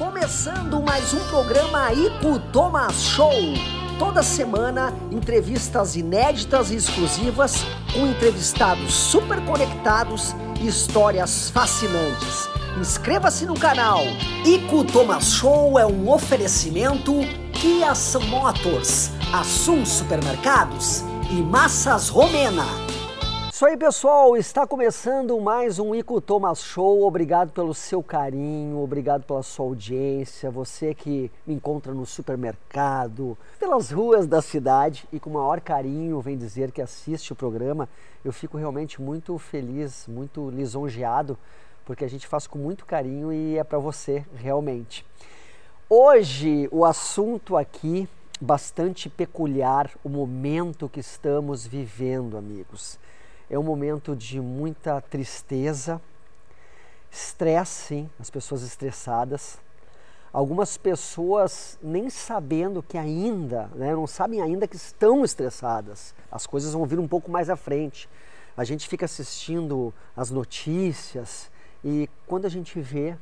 Começando mais um programa Ico Thomas Show. Toda semana, entrevistas inéditas e exclusivas com entrevistados super conectados e histórias fascinantes. Inscreva-se no canal. Ico Thomas Show é um oferecimento Kia Sun Motors, Assum Supermercados e Massas Romena. Isso aí, pessoal, está começando mais um Ico Thomas Show. Obrigado pelo seu carinho, obrigado pela sua audiência, você que me encontra no supermercado, pelas ruas da cidade e com o maior carinho vem dizer que assiste o programa. Eu fico realmente muito feliz, muito lisonjeado, porque a gente faz com muito carinho e é para você realmente. Hoje o assunto aqui, bastante peculiar, o momento que estamos vivendo, amigos. É um momento de muita tristeza, estresse, sim, as pessoas estressadas. Algumas pessoas nem sabendo que ainda, não sabem ainda que estão estressadas. As coisas vão vir um pouco mais à frente. A gente fica assistindo as notícias e quando a gente vê,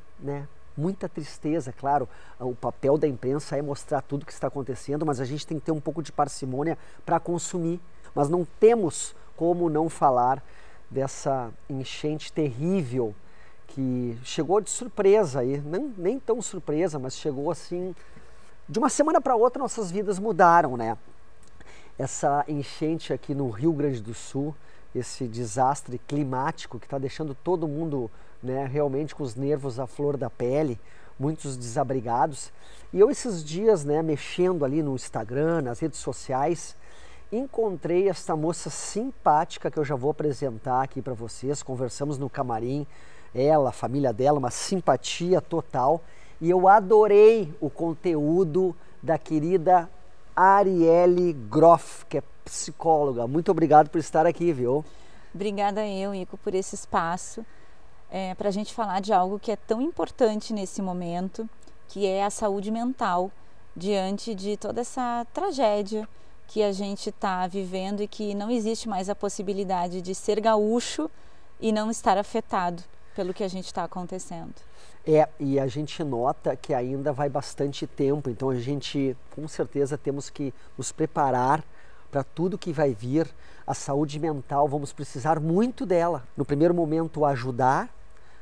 muita tristeza, claro, o papel da imprensa é mostrar tudo o que está acontecendo, mas a gente tem que ter um pouco de parcimônia para consumir. Mas não temos como não falar dessa enchente terrível que chegou de surpresa aí, nem tão surpresa, mas chegou assim, de uma semana para outra nossas vidas mudaram, Essa enchente aqui no Rio Grande do Sul, esse desastre climático que está deixando todo mundo realmente com os nervos à flor da pele, muitos desabrigados. E eu esses dias, mexendo ali no Instagram, nas redes sociais, encontrei esta moça simpática que eu já vou apresentar aqui para vocês. Conversamos no camarim, ela, a família dela, uma simpatia total. E eu adorei o conteúdo da querida Arielle Groff, que é psicóloga. Muito obrigado por estar aqui, viu? Obrigada eu, Ico, por esse espaço para a gente falar de algo que é tão importante nesse momento, que é a saúde mental diante de toda essa tragédia que a gente está vivendo e que não existe mais a possibilidade de ser gaúcho e não estar afetado pelo que a gente está acontecendo. E a gente nota que ainda vai bastante tempo, então a gente com certeza temos que nos preparar para tudo que vai vir. A saúde mental, vamos precisar muito dela. No primeiro momento ajudar,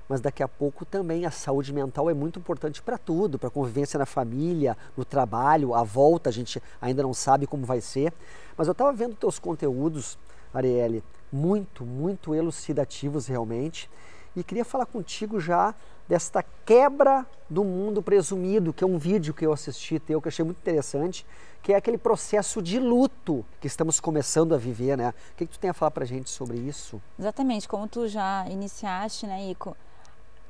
mas daqui a pouco também a saúde mental é muito importante para tudo, para a convivência na família, no trabalho, a volta, a gente ainda não sabe como vai ser. Mas eu estava vendo teus conteúdos, Arielle, muito elucidativos realmente, e queria falar contigo já desta quebra do mundo presumido, que é um vídeo que eu assisti teu, que eu achei muito interessante, que é aquele processo de luto que estamos começando a viver, O que tu tem a falar para a gente sobre isso? Exatamente, como tu já iniciaste, Ico,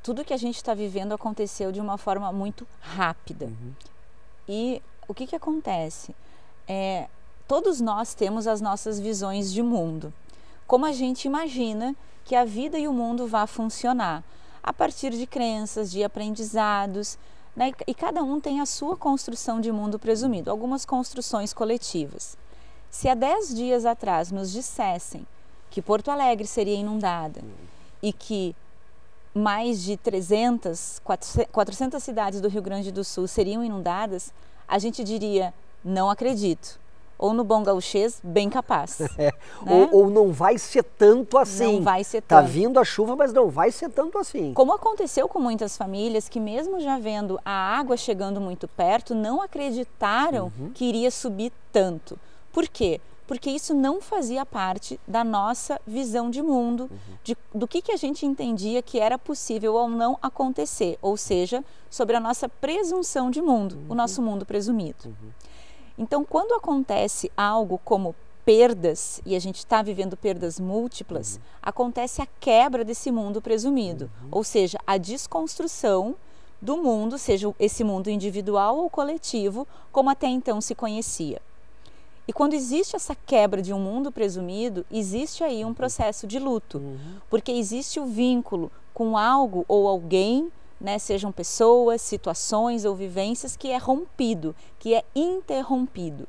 tudo que a gente está vivendo aconteceu de uma forma muito rápida. E o que acontece? Todos nós temos as nossas visões de mundo. Como a gente imagina que a vida e o mundo vá funcionar a partir de crenças, de aprendizados, e cada um tem a sua construção de mundo presumido, algumas construções coletivas. Se há 10 dias atrás nos dissessem que Porto Alegre seria inundada e que mais de 400 cidades do Rio Grande do Sul seriam inundadas, a gente diria, não acredito. Ou no bom gauchês, bem capaz. Ou não vai ser tanto assim. Não vai ser tanto. Tá vindo a chuva, mas não vai ser tanto assim. Como aconteceu com muitas famílias que mesmo já vendo a água chegando muito perto, não acreditaram que iria subir tanto. Por quê? Porque isso não fazia parte da nossa visão de mundo, do que a gente entendia que era possível ou não acontecer, ou seja, sobre a nossa presunção de mundo, o nosso mundo presumido. Então, quando acontece algo como perdas, e a gente está vivendo perdas múltiplas, acontece a quebra desse mundo presumido, ou seja, a desconstrução do mundo, seja esse mundo individual ou coletivo, como até então se conhecia. E quando existe essa quebra de um mundo presumido, existe aí um processo de luto, porque existe o vínculo com algo ou alguém, sejam pessoas, situações ou vivências, que é rompido, que é interrompido.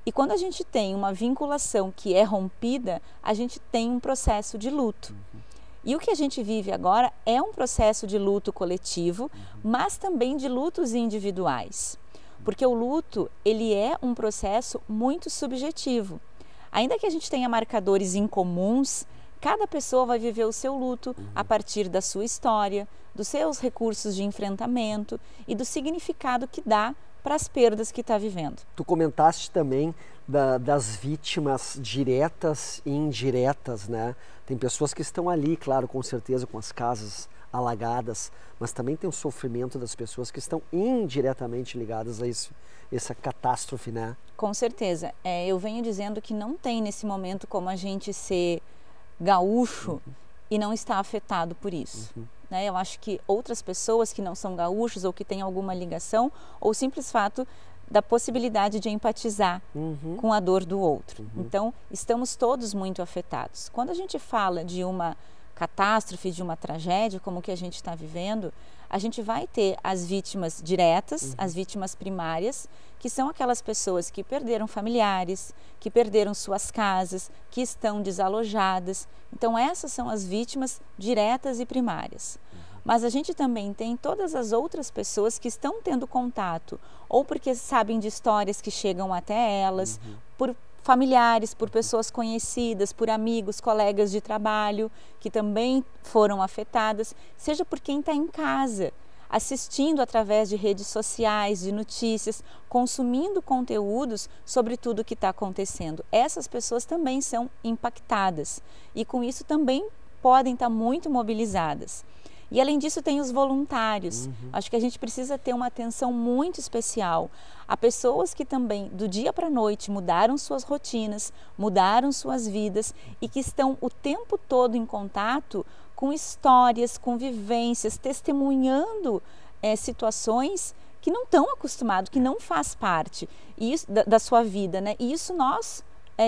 E quando a gente tem uma vinculação que é rompida, a gente tem um processo de luto. E o que a gente vive agora é um processo de luto coletivo, mas também de lutos individuais. Porque o luto, ele é um processo muito subjetivo. Ainda que a gente tenha marcadores incomuns, cada pessoa vai viver o seu luto a partir da sua história, dos seus recursos de enfrentamento e do significado que dá para as perdas que está vivendo. Tu comentaste também das vítimas diretas e indiretas, né? Tem pessoas que estão ali, claro, com certeza, com as casas alagadas, mas também tem o sofrimento das pessoas que estão indiretamente ligadas a essa catástrofe, né? Com certeza. Eu venho dizendo que não tem nesse momento como a gente ser gaúcho e não estar afetado por isso. Né? Eu acho que outras pessoas que não são gaúchos ou que têm alguma ligação, ou o simples fato da possibilidade de empatizar com a dor do outro. Então, estamos todos muito afetados. Quando a gente fala de uma catástrofe, de uma tragédia, como que a gente está vivendo, a gente vai ter as vítimas diretas, as vítimas primárias, que são aquelas pessoas que perderam familiares, que perderam suas casas, que estão desalojadas. Então, essas são as vítimas diretas e primárias. Mas a gente também tem todas as outras pessoas que estão tendo contato, ou porque sabem de histórias que chegam até elas, por familiares, por pessoas conhecidas, por amigos, colegas de trabalho que também foram afetadas, seja por quem está em casa, assistindo através de redes sociais, de notícias, consumindo conteúdos sobre tudo o que está acontecendo. Essas pessoas também são impactadas e com isso também podem estar muito mobilizadas. E além disso tem os voluntários. Acho que a gente precisa ter uma atenção muito especial a pessoas que também do dia para a noite mudaram suas rotinas, mudaram suas vidas e que estão o tempo todo em contato com histórias, com vivências, testemunhando situações que não estão acostumados, que não faz parte da sua vida, né? E isso nós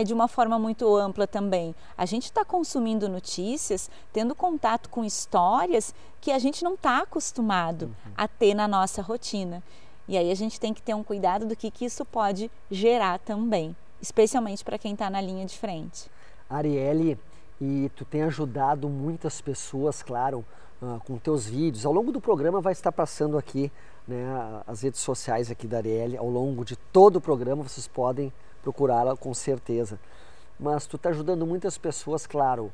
de uma forma muito ampla também. A gente está consumindo notícias, tendo contato com histórias que a gente não está acostumado a ter na nossa rotina. E aí a gente tem que ter um cuidado do que isso pode gerar também, especialmente para quem está na linha de frente. Arielle, e tu tem ajudado muitas pessoas, claro, com teus vídeos. Ao longo do programa vai estar passando aqui, né, as redes sociais aqui da Arielle. Ao longo de todo o programa vocês podem procurá-la com certeza. Mas tu está ajudando muitas pessoas, claro,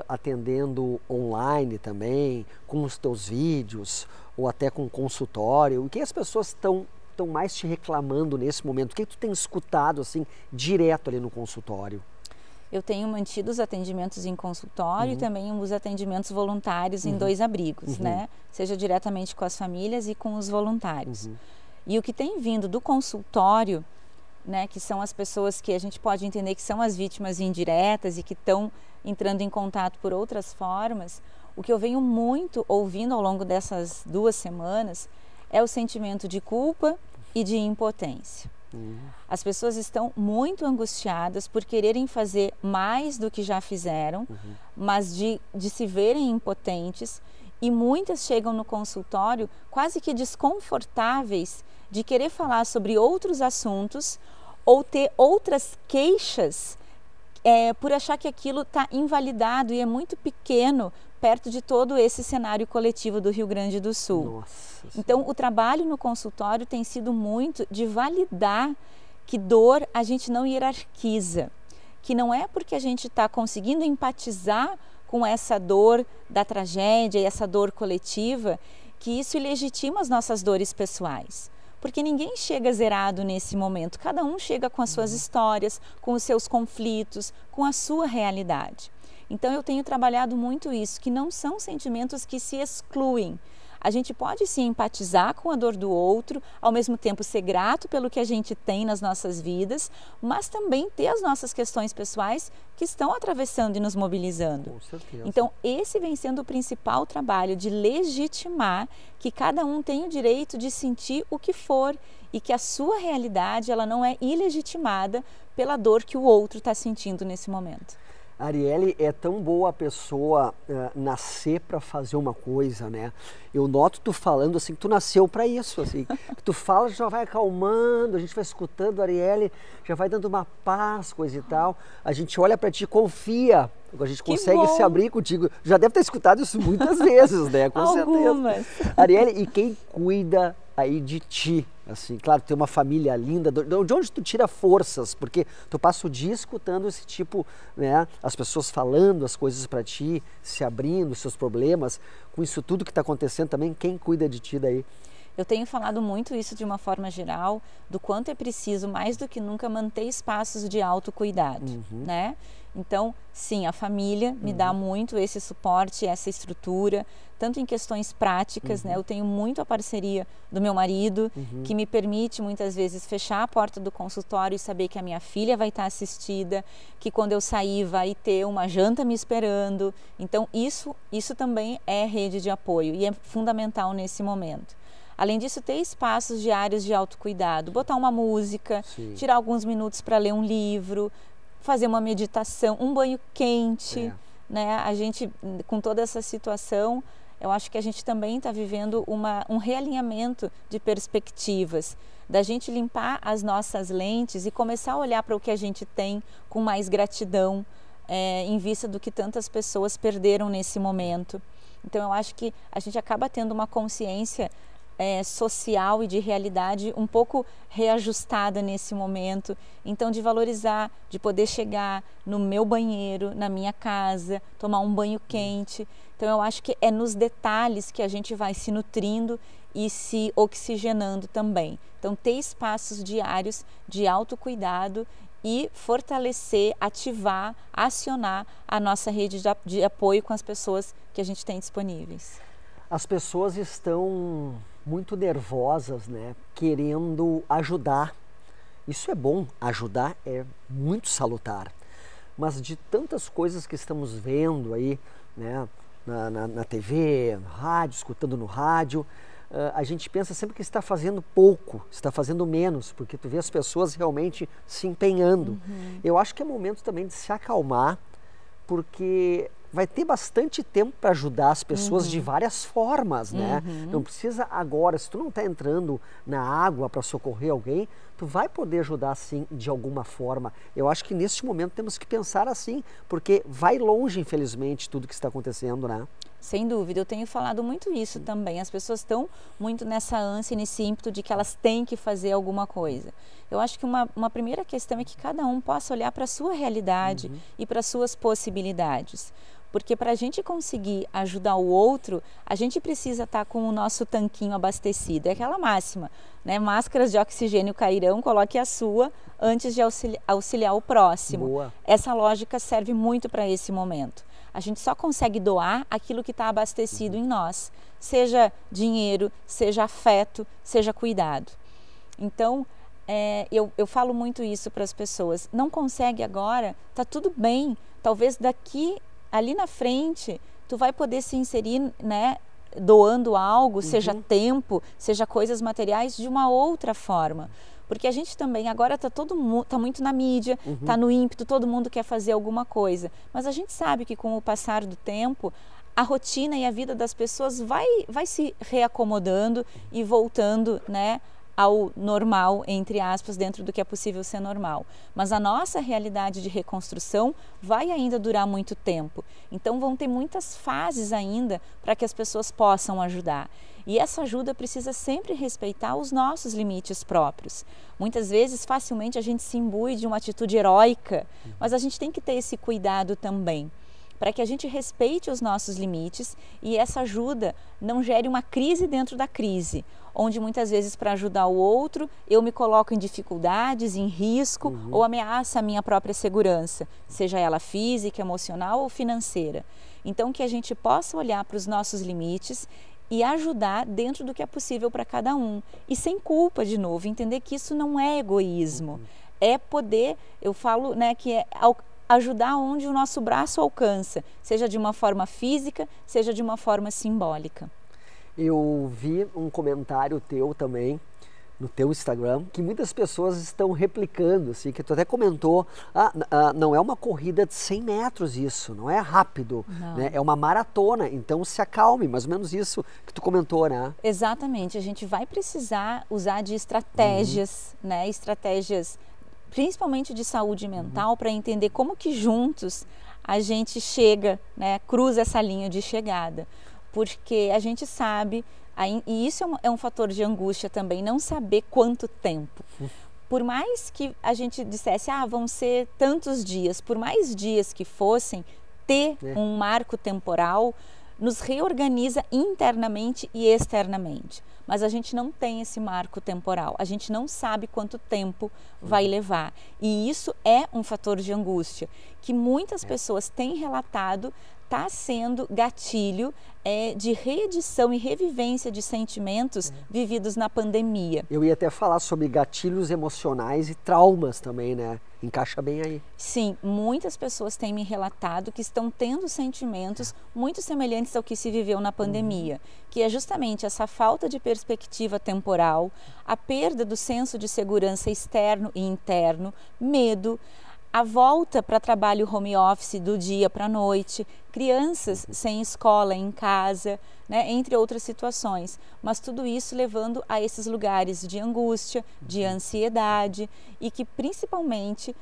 atendendo online também, com os teus vídeos, ou até com consultório. O que as pessoas estão mais te reclamando nesse momento? O que tu tem escutado assim, direto ali no consultório? Eu tenho mantido os atendimentos em consultório e também os atendimentos voluntários em 2 abrigos, né? Seja diretamente com as famílias e com os voluntários. E o que tem vindo do consultório, né, que são as pessoas que a gente pode entender que são as vítimas indiretas e que estão entrando em contato por outras formas, o que eu venho muito ouvindo ao longo dessas 2 semanas é o sentimento de culpa e de impotência. As pessoas estão muito angustiadas por quererem fazer mais do que já fizeram, mas de se verem impotentes, e muitas chegam no consultório quase que desconfortáveis de querer falar sobre outros assuntos ou ter outras queixas por achar que aquilo está invalidado e é muito pequeno perto de todo esse cenário coletivo do Rio Grande do Sul. Então, o trabalho no consultório tem sido muito de validar que dor a gente não hierarquiza, que não é porque a gente está conseguindo empatizar com essa dor da tragédia e essa dor coletiva que isso legitima as nossas dores pessoais. Porque ninguém chega zerado nesse momento, cada um chega com as suas histórias, com os seus conflitos, com a sua realidade. Então eu tenho trabalhado muito isso, que não são sentimentos que se excluem. A gente pode se empatizar com a dor do outro, ao mesmo tempo ser grato pelo que a gente tem nas nossas vidas, mas também ter as nossas questões pessoais que estão atravessando e nos mobilizando. Com certeza. Então, esse vem sendo o principal trabalho de legitimar que cada um tem o direito de sentir o que for e que a sua realidade ela não é ilegitimada pela dor que o outro está sentindo nesse momento. Arielle, é tão boa a pessoa nascer para fazer uma coisa, né? Eu noto tu falando assim, que tu nasceu para isso, assim. Que tu fala, já vai acalmando, a gente vai escutando a Arielle, já vai dando uma paz, coisa e tal. A gente olha para ti, confia, a gente consegue se abrir contigo. Já deve ter escutado isso muitas vezes, né? Com Algumas. certeza. Arielle, e quem cuida aí de ti? Assim, claro, tem uma família linda, de onde tu tira forças? Porque tu passa o dia escutando esse tipo, né, as pessoas falando as coisas para ti, se abrindo, seus problemas, com isso tudo que está acontecendo também, quem cuida de ti daí? Eu tenho falado muito isso de uma forma geral, do quanto é preciso, mais do que nunca, manter espaços de autocuidado, né? Então, sim, a família me dá muito esse suporte, essa estrutura, tanto em questões práticas, né? Eu tenho muito a parceria do meu marido, que me permite muitas vezes fechar a porta do consultório e saber que a minha filha vai estar assistida, que quando eu sair vai ter uma janta me esperando. Então, isso também é rede de apoio e é fundamental nesse momento. Além disso, ter espaços diários de autocuidado, botar uma música, tirar alguns minutos para ler um livro, fazer uma meditação, um banho quente, né? A gente, com toda essa situação, eu acho que a gente também está vivendo um realinhamento de perspectivas, da gente limpar as nossas lentes e começar a olhar para o que a gente tem com mais gratidão, em vista do que tantas pessoas perderam nesse momento. Então, eu acho que a gente acaba tendo uma consciência social e de realidade um pouco reajustada nesse momento, então de valorizar, de poder chegar no meu banheiro, na minha casa, tomar um banho quente. Então eu acho que é nos detalhes que a gente vai se nutrindo e se oxigenando também. Então ter espaços diários de autocuidado e fortalecer, ativar, acionar a nossa rede de apoio com as pessoas que a gente tem disponíveis. As pessoas estão muito nervosas, né? Querendo ajudar. Isso é bom, ajudar é muito salutar. Mas de tantas coisas que estamos vendo aí, né? Na TV, no rádio, escutando no rádio, a gente pensa sempre que está fazendo pouco, está fazendo menos, porque tu vê as pessoas realmente se empenhando. Eu acho que é momento também de se acalmar, porque vai ter bastante tempo para ajudar as pessoas de várias formas, né? Não precisa agora, se tu não está entrando na água para socorrer alguém, tu vai poder ajudar sim de alguma forma. Eu acho que neste momento temos que pensar assim, porque vai longe, infelizmente, tudo que está acontecendo, né? Sem dúvida, eu tenho falado muito isso também. As pessoas estão muito nessa ânsia, nesse ímpeto de que elas têm que fazer alguma coisa. Eu acho que uma primeira questão é que cada um possa olhar para a sua realidade e para as suas possibilidades. Porque para a gente conseguir ajudar o outro, a gente precisa estar com o nosso tanquinho abastecido. É aquela máxima, né? Máscaras de oxigênio cairão, coloque a sua antes de auxiliar o próximo. Boa. Essa lógica serve muito para esse momento. A gente só consegue doar aquilo que está abastecido em nós, seja dinheiro, seja afeto, seja cuidado. Então, eu falo muito isso para as pessoas. Não consegue agora, tá tudo bem. Talvez ali na frente, tu vai poder se inserir, né, doando algo, seja tempo, seja coisas materiais, de uma outra forma. Porque a gente também, agora tá muito na mídia, tá no ímpeto, todo mundo quer fazer alguma coisa. Mas a gente sabe que com o passar do tempo, a rotina e a vida das pessoas vai se reacomodando e voltando, né, ao normal, entre aspas, dentro do que é possível ser normal. Mas a nossa realidade de reconstrução vai ainda durar muito tempo. Então vão ter muitas fases ainda para que as pessoas possam ajudar. E essa ajuda precisa sempre respeitar os nossos limites próprios. Muitas vezes, facilmente, a gente se imbui de uma atitude heróica, mas a gente tem que ter esse cuidado também, para que a gente respeite os nossos limites e essa ajuda não gere uma crise dentro da crise, onde muitas vezes para ajudar o outro eu me coloco em dificuldades, em risco ou ameaça a minha própria segurança, seja ela física, emocional ou financeira. Então que a gente possa olhar para os nossos limites e ajudar dentro do que é possível para cada um. E sem culpa, de novo, entender que isso não é egoísmo, é poder, eu falo, né, que é ajudar onde o nosso braço alcança, seja de uma forma física, seja de uma forma simbólica. Eu vi um comentário teu também no teu Instagram, que muitas pessoas estão replicando, assim, que tu até comentou, não é uma corrida de 100 metros isso, não é rápido, né? É uma maratona, então se acalme, mais ou menos isso que tu comentou, né? Exatamente, a gente vai precisar usar de estratégias, né? Estratégias principalmente de saúde mental, para entender como que juntos a gente chega, né? Cruza essa linha de chegada, porque a gente sabe, e isso é um fator de angústia também, não saber quanto tempo. Por mais que a gente dissesse, vão ser tantos dias, por mais dias que fossem, ter um marco temporal nos reorganiza internamente e externamente. Mas a gente não tem esse marco temporal, a gente não sabe quanto tempo vai levar. E isso é um fator de angústia, que muitas pessoas têm relatado está sendo gatilho de reedição e revivência de sentimentos vividos na pandemia. Eu ia até falar sobre gatilhos emocionais e traumas também, né? Encaixa bem aí. Sim, muitas pessoas têm me relatado que estão tendo sentimentos muito semelhantes ao que se viveu na pandemia, que é justamente essa falta de perspectiva temporal, a perda do senso de segurança externo e interno, medo, a volta para trabalho home office do dia para a noite, crianças sem escola em casa, né, entre outras situações. Mas tudo isso levando a esses lugares de angústia, de ansiedade e que principalmente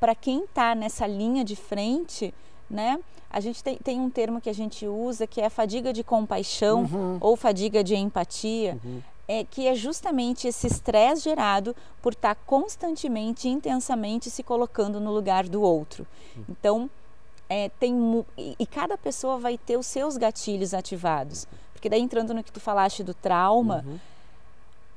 para quem está nessa linha de frente, né, a gente tem um termo que a gente usa que é a fadiga de compaixão ou fadiga de empatia. Que é justamente esse estresse gerado por estar constantemente, intensamente se colocando no lugar do outro. Então, e cada pessoa vai ter os seus gatilhos ativados. Porque daí, entrando no que tu falaste do trauma,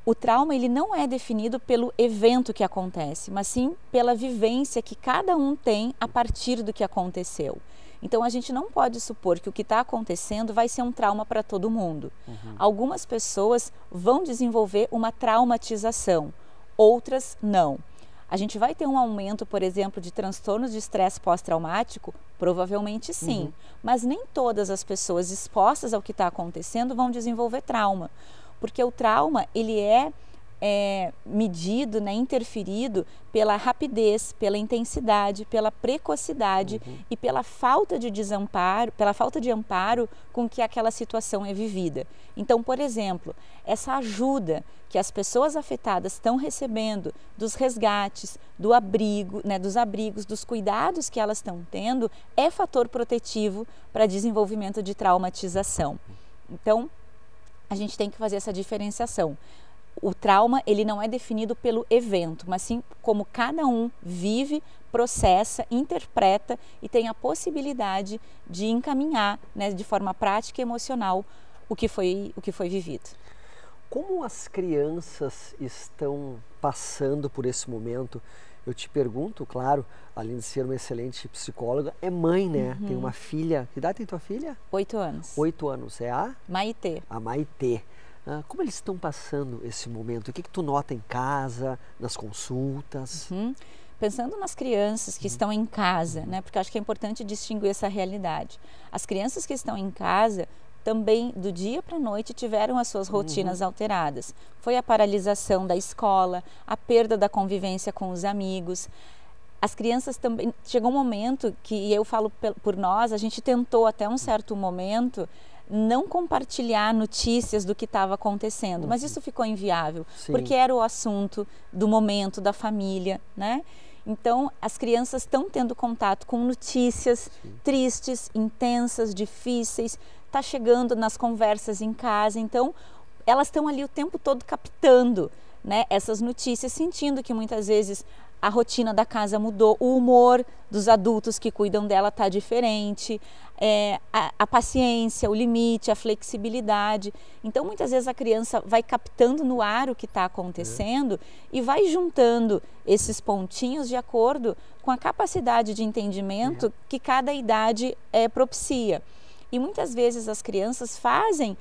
o trauma ele não é definido pelo evento que acontece, mas sim pela vivência que cada um tem a partir do que aconteceu. Então, a gente não pode supor que o que está acontecendo vai ser um trauma para todo mundo. Algumas pessoas vão desenvolver uma traumatização, outras não. A gente vai ter um aumento, por exemplo, de transtornos de estresse pós-traumático? Provavelmente sim, mas nem todas as pessoas expostas ao que está acontecendo vão desenvolver trauma, porque o trauma ele é medido, né, interferido pela rapidez, pela intensidade, pela precocidade e pela falta de desamparo, pela falta de amparo com que aquela situação é vivida. Então, por exemplo, essa ajuda que as pessoas afetadas estão recebendo dos resgates, do abrigo, né, dos abrigos, dos cuidados que elas estão tendo, é fator protetivo para desenvolvimento de traumatização. Então, a gente tem que fazer essa diferenciação. O trauma ele não é definido pelo evento, mas sim como cada um vive, processa, interpreta e tem a possibilidade de encaminhar, né, de forma prática e emocional o que foi vivido. Como as crianças estão passando por esse momento? Eu te pergunto, claro, além de ser uma excelente psicóloga, é mãe, né? Tem uma filha. Que idade tem tua filha? 8 anos. 8 anos. É a? Maitê. A Maitê. Como eles estão passando esse momento? O que tu nota em casa, nas consultas? Pensando nas crianças que estão em casa, né? Porque acho que é importante distinguir essa realidade. As crianças que estão em casa também, do dia para a noite, tiveram as suas rotinas alteradas. Foi a paralisação da escola, a perda da convivência com os amigos. As crianças também... Chegou um momento que, e eu falo por nós, a gente tentou até um certo momento não compartilhar notícias do que estava acontecendo, mas isso ficou inviável, porque era o assunto do momento, da família, né? Então, as crianças estão tendo contato com notícias tristes, intensas, difíceis, está chegando nas conversas em casa, então elas estão ali o tempo todo captando, né, essas notícias, sentindo que muitas vezes a rotina da casa mudou, o humor dos adultos que cuidam dela está diferente, a paciência, o limite, a flexibilidade. Então, muitas vezes a criança vai captando no ar o que está acontecendo e vai juntando esses pontinhos de acordo com a capacidade de entendimento que cada idade propicia. E muitas vezes as crianças fazem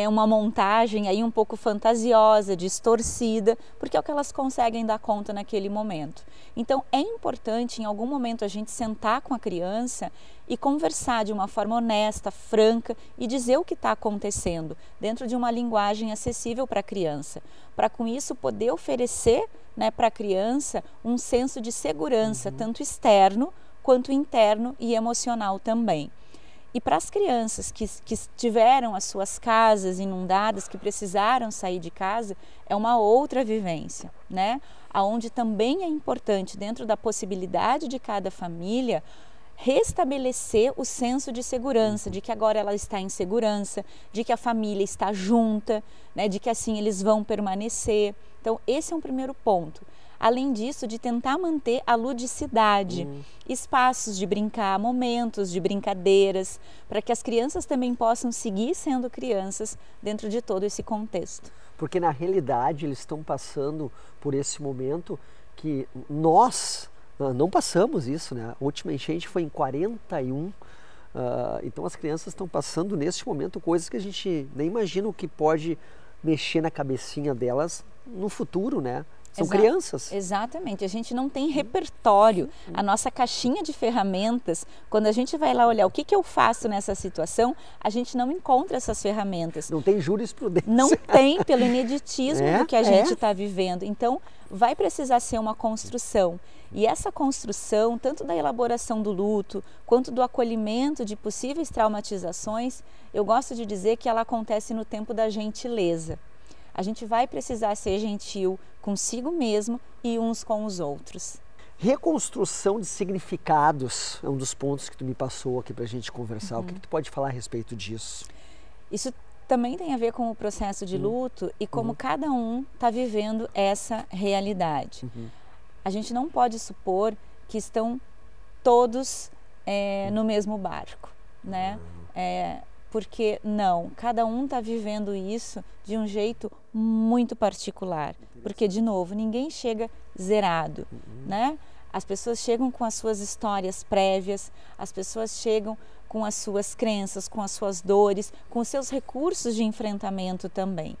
uma montagem aí um pouco fantasiosa, distorcida, porque é o que elas conseguem dar conta naquele momento. Então é importante em algum momento a gente sentar com a criança e conversar de uma forma honesta, franca e dizer o que está acontecendo dentro de uma linguagem acessível para a criança, para com isso poder oferecer, né, para a criança um senso de segurança, tanto externo quanto interno e emocional também. E para as crianças que tiveram as suas casas inundadas, que precisaram sair de casa, é uma outra vivência, né? Onde também é importante, dentro da possibilidade de cada família, restabelecer o senso de segurança, de que agora ela está em segurança, de que a família está junta, né? De que assim eles vão permanecer. Então, esse é um primeiro ponto. Além disso, de tentar manter a ludicidade, espaços de brincar, momentos de brincadeiras, para que as crianças também possam seguir sendo crianças dentro de todo esse contexto. Porque na realidade eles estão passando por esse momento que nós não passamos isso, né? A última enchente foi em 41, então as crianças estão passando nesse momento coisas que a gente nem imagina o que pode mexer na cabecinha delas no futuro, né? São crianças. Exatamente, a gente não tem repertório, a nossa caixinha de ferramentas, quando a gente vai lá olhar o que eu faço nessa situação, a gente não encontra essas ferramentas. Não tem jurisprudência. Não tem, pelo ineditismo do que a gente está vivendo. Então, vai precisar ser uma construção. E essa construção, tanto da elaboração do luto, quanto do acolhimento de possíveis traumatizações, eu gosto de dizer que ela acontece no tempo da gentileza. A gente vai precisar ser gentil consigo mesmo e uns com os outros. Reconstrução de significados é um dos pontos que tu me passou aqui para a gente conversar. O que tu pode falar a respeito disso? Isso também tem a ver com o processo de luto e como cada um está vivendo essa realidade. A gente não pode supor que estão todos no mesmo barco, né? Porque não, cada um está vivendo isso de um jeito muito particular, porque de novo, ninguém chega zerado, né? As pessoas chegam com as suas histórias prévias, as pessoas chegam com as suas crenças, com as suas dores, com os seus recursos de enfrentamento também.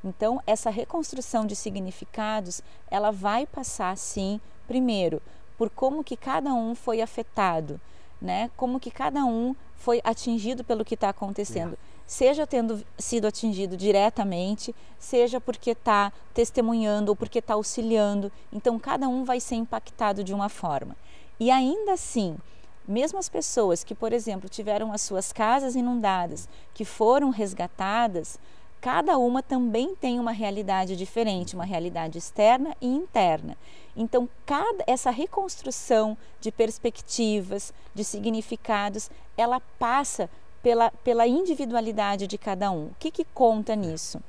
Então, essa reconstrução de significados, ela vai passar sim, primeiro, por como que cada um foi afetado, né? Como que cada um foi atingido pelo que está acontecendo, seja tendo sido atingido diretamente, seja porque está testemunhando ou porque está auxiliando. Então, cada um vai ser impactado de uma forma. E ainda assim, mesmo as pessoas que, por exemplo, tiveram as suas casas inundadas, que foram resgatadas, cada uma também tem uma realidade diferente, uma realidade externa e interna. Então, essa reconstrução de perspectivas, de significados, ela passa pela individualidade de cada um. O que conta nisso?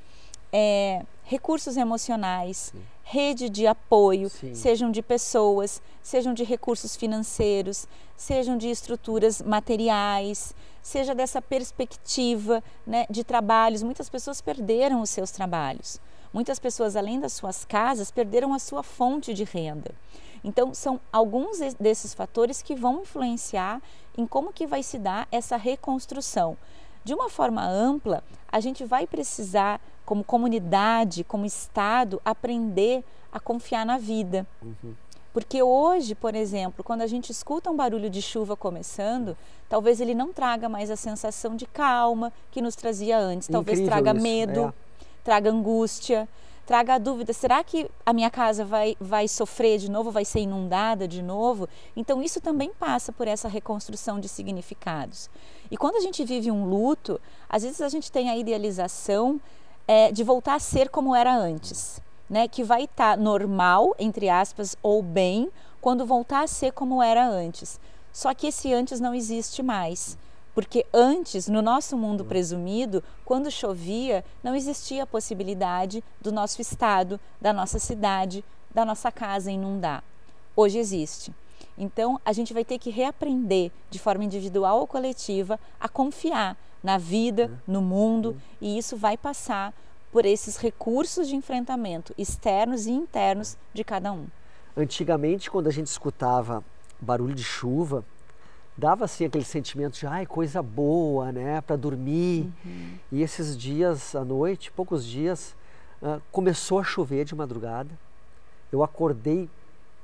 Recursos emocionais, rede de apoio, sejam de pessoas, sejam de recursos financeiros, sejam de estruturas materiais, seja dessa perspectiva, né, de trabalhos. Muitas pessoas perderam os seus trabalhos. Muitas pessoas, além das suas casas, perderam a sua fonte de renda. Então, são alguns desses fatores que vão influenciar em como que vai se dar essa reconstrução. De uma forma ampla, a gente vai precisar, como comunidade, como Estado, aprender a confiar na vida. Porque hoje, por exemplo, quando a gente escuta um barulho de chuva começando, talvez ele não traga mais a sensação de calma que nos trazia antes. Talvez traga medo, traga angústia, traga a dúvida, será que a minha casa vai sofrer de novo, vai ser inundada de novo? Então isso também passa por essa reconstrução de significados. E quando a gente vive um luto, às vezes a gente tem a idealização de voltar a ser como era antes, né? Que vai estar normal, entre aspas, ou bem, quando voltar a ser como era antes. Só que esse antes não existe mais. Porque antes, no nosso mundo presumido, quando chovia, não existia a possibilidade do nosso estado, da nossa cidade, da nossa casa inundar. Hoje existe. Então, a gente vai ter que reaprender, de forma individual ou coletiva, a confiar na vida, no mundo, e isso vai passar por esses recursos de enfrentamento externos e internos de cada um. Antigamente, quando a gente escutava barulho de chuva, dava assim aquele sentimento de ai, coisa boa, né, para dormir. E esses dias à noite, poucos dias, começou a chover de madrugada. Eu acordei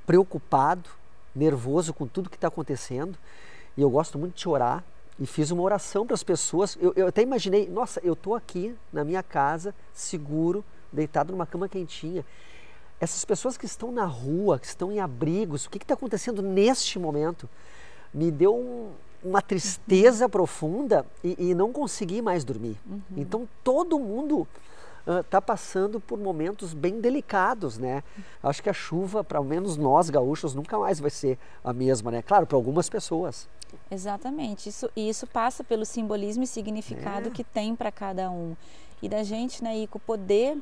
preocupado, nervoso com tudo que está acontecendo, e eu gosto muito de orar, e fiz uma oração para as pessoas. Eu até imaginei, nossa, eu estou aqui na minha casa, seguro, deitado numa cama quentinha. Essas pessoas que estão na rua, que estão em abrigos, o que está acontecendo neste momento? Me deu uma tristeza profunda e não consegui mais dormir. Então todo mundo está passando por momentos bem delicados, né? Acho que a chuva, para ao menos nós gaúchos, nunca mais vai ser a mesma, né? Claro, para algumas pessoas. Exatamente, isso passa pelo simbolismo e significado que tem para cada um. E da gente, né, Ico, poder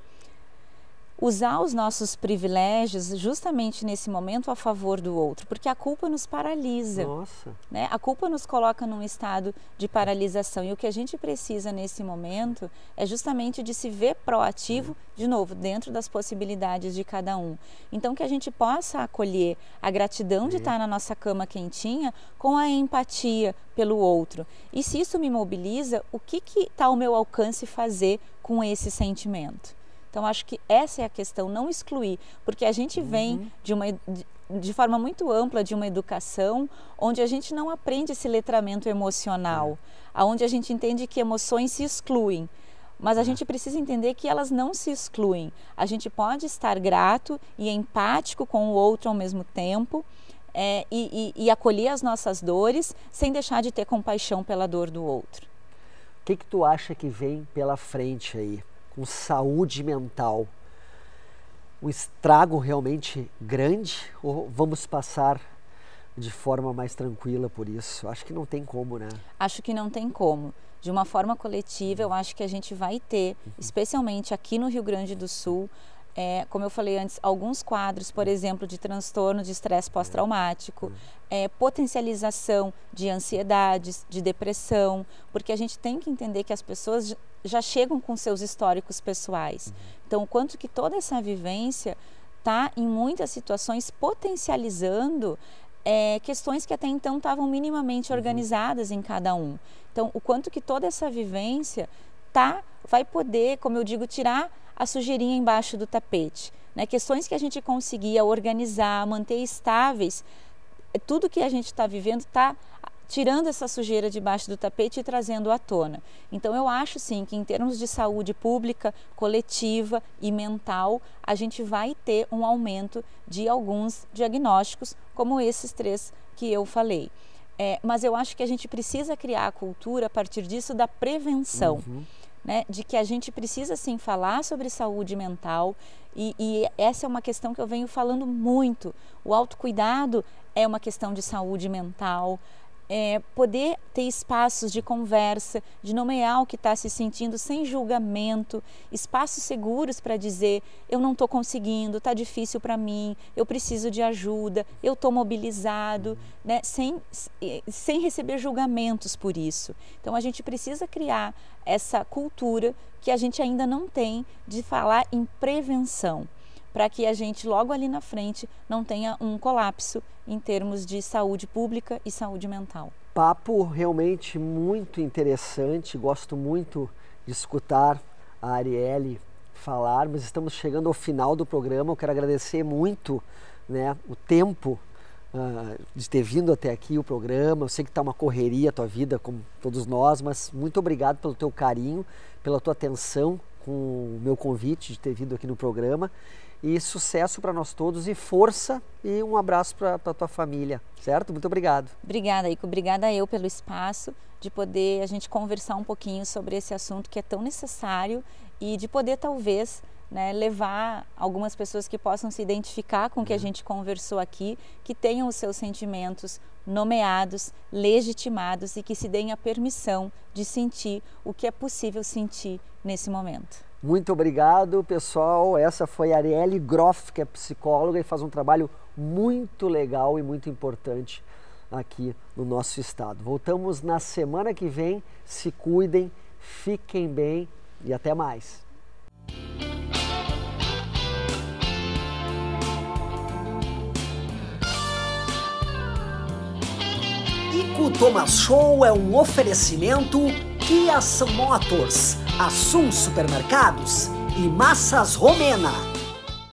usar os nossos privilégios justamente nesse momento a favor do outro, porque a culpa nos paralisa. Nossa. Né? A culpa nos coloca num estado de paralisação, e o que a gente precisa nesse momento é justamente de se ver proativo, de novo, dentro das possibilidades de cada um. Então que a gente possa acolher a gratidão de estar na nossa cama quentinha com a empatia pelo outro. E se isso me mobiliza, o que está ao meu alcance fazer com esse sentimento? Então, acho que essa é a questão, não excluir, porque a gente vem de forma muito ampla de uma educação onde a gente não aprende esse letramento emocional, onde a gente entende que emoções se excluem, mas a gente precisa entender que elas não se excluem. A gente pode estar grato e empático com o outro ao mesmo tempo, e acolher as nossas dores sem deixar de ter compaixão pela dor do outro. O que tu acha que vem pela frente aí? Com saúde mental, um estrago realmente grande, ou vamos passar de forma mais tranquila por isso? Acho que não tem como, né? Acho que não tem como. De uma forma coletiva, eu acho que a gente vai ter, especialmente aqui no Rio Grande do Sul, como eu falei antes, alguns quadros, por exemplo, de transtorno de estresse pós-traumático, potencialização de ansiedades, de depressão, porque a gente tem que entender que as pessoas já chegam com seus históricos pessoais. Então, o quanto que toda essa vivência está, em muitas situações, potencializando questões que até então estavam minimamente organizadas em cada um. Então, o quanto que toda essa vivência vai poder, como eu digo, tirar a sujeirinha embaixo do tapete, né? Questões que a gente conseguia organizar, manter estáveis, tudo que a gente está vivendo está tirando essa sujeira debaixo do tapete e trazendo à tona. Então eu acho sim que em termos de saúde pública, coletiva e mental, a gente vai ter um aumento de alguns diagnósticos, como esses 3 que eu falei. Mas eu acho que a gente precisa criar a cultura a partir disso da prevenção. Né, de que a gente precisa sim falar sobre saúde mental, e essa é uma questão que eu venho falando muito. O autocuidado é uma questão de saúde mental, poder ter espaços de conversa, de nomear o que está se sentindo sem julgamento, espaços seguros para dizer eu não estou conseguindo, está difícil para mim, eu preciso de ajuda, eu estou mobilizado, né? sem receber julgamentos por isso. Então a gente precisa criar essa cultura que a gente ainda não tem de falar em prevenção, para que a gente logo ali na frente não tenha um colapso em termos de saúde pública e saúde mental. Papo realmente muito interessante, gosto muito de escutar a Arielle falar, mas estamos chegando ao final do programa. Eu quero agradecer muito, né, o tempo de ter vindo até aqui o programa. Eu sei que está uma correria a tua vida, como todos nós, mas muito obrigado pelo teu carinho, pela tua atenção com o meu convite de ter vindo aqui no programa. E sucesso para nós todos, e força, e um abraço para a tua família, certo? Muito obrigado. Obrigada, Ico. Obrigada eu pelo espaço de poder a gente conversar um pouquinho sobre esse assunto que é tão necessário, e de poder talvez, né, levar algumas pessoas que possam se identificar com o que a gente conversou aqui, que tenham os seus sentimentos nomeados, legitimados, e que se deem a permissão de sentir o que é possível sentir nesse momento. Muito obrigado, pessoal. Essa foi a Arielle Groff, que é psicóloga e faz um trabalho muito legal e muito importante aqui no nosso estado. Voltamos na semana que vem. Se cuidem, fiquem bem e até mais. Ico Thomas Show é um oferecimento Kia Motors, Assum Supermercados e Massas Romena.